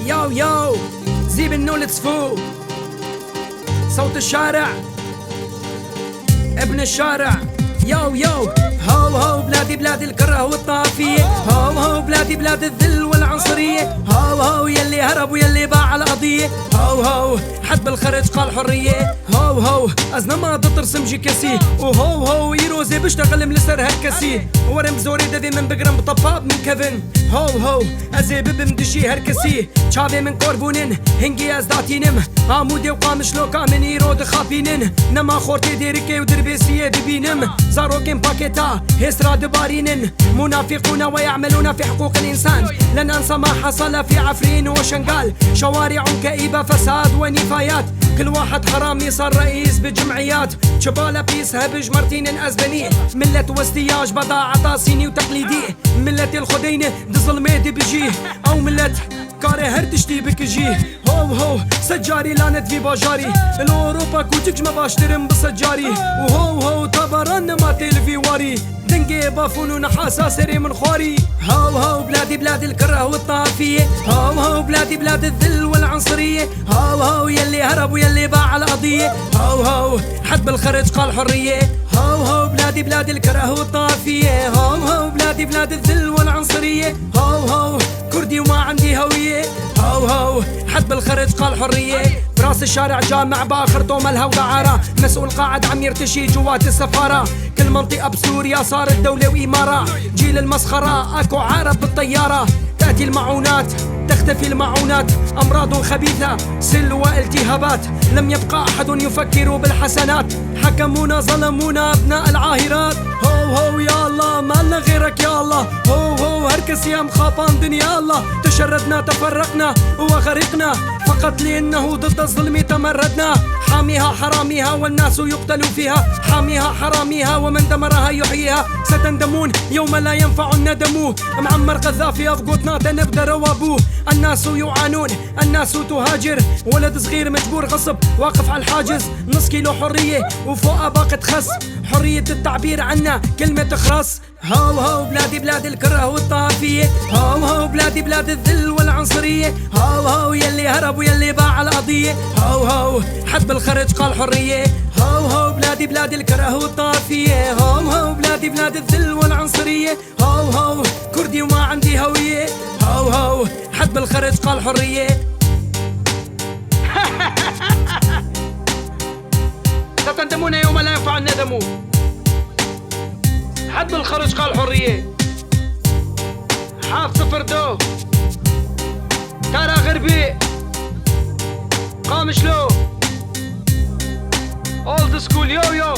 ياو ياو زيب النول تسفو صوت الشارع ابن الشارع ياو ياو هو هو بلادي بلاد الكره والطافية هو هو بلادي بلاد الذل والعنصرية هو هو يلي هرب ويلي باع القضية هو هو حد بالخرج قال حرية هو هو أزنا ما ترسم جيكاسي وهو هو يروزي بشتغل ملسر هركسي ورم زوري دذي من بقرم بطباب من كيفن هو هو أزي بمدشي هركسي شابي من كوربونين هنجي أزداتينم عمودي وقامش لوكا من يرود خابينن نما خورتي ديريكي ودربيسية دبينم زاروكين باكيتا هسرا دبارينن منافقون ويعملون في حقوق الإنسان لن أنسى ما حصل في عفرين وشنغال شوارع كئيبة فساد ونفايات كل واحد حرامي صار رئيس بجمعيات شبالة بيس هبج مرتين أزبني ملة واستياج بضاعة صيني وتقليدي ملة الخدينة دظلمي دي بجيه أو ملة كاري هرتشتي بكجيه هو هو سجاري لانت في باجاري الأوروبا كوتكش ما باشترم بسجاري وهو هو طبران ما تلفي واري دنجي بافون ونحاسة سري من خوري هو هو بلادي بلاد الكره والطافية هو هو بلادي بلاد الذل والعنصرية هو هو يلي هرب ويلي باع القضية هو هو حد بالخرج قال حرية هو هو بلادي بلاد الكره والطافية هو هو بلادي بلاد الذل والعنصرية هو هو كردي وما عندي هوية هو هو حد بالخرج قال حرية براس الشارع جامع باخر طوم الهوى عارة مسؤول قاعد عم يرتشي جوات السفارة كل منطقة بسوريا صارت دولة وإمارة جيل المسخرة أكو عارب بالطيارة تأتي المعونات تختفي المعونات أمراض خبيثة سل والتهابات لم يبقى أحد يفكر بالحسنات حكمونا ظلمونا أبناء العاهرات هو هو يا الله ما لنا غيرك يا الله هو هو هركس يا مخافان دنيا الله تشردنا تفرقنا وغرقنا فقط لأنه ضد الظلم تمردنا حاميها حراميها والناس يقتل فيها حاميها حراميها ومن دمرها يحييها ستندمون يوم لا ينفع الندم معمر قذافي أفقوتنا تنبدأ روابوه الناس يعانون الناس تهاجر ولد صغير مجبور غصب واقف على الحاجز نص كيلو حرية وفوقها باقة خس حرية التعبير عنا كلمة خرس هو هو بلادي بلاد الكره والطافية هو هو بلادي بلاد الذل والعنصرية هو هو يلي هرب ويلي باع القضية هو هو حد بالخرج قال حرية هو هو بلادي بلاد الكره والطافية هو هو بلادي بلاد الذل والعنصرية هو هو كردي وما عندي هوية هو هو حد بالخرج قال حرية ستندمون يوم لا ينفع الندم حد بالخرج قال حرية حاف صفردو ترى غربي قام شلو اولد سكول يو يو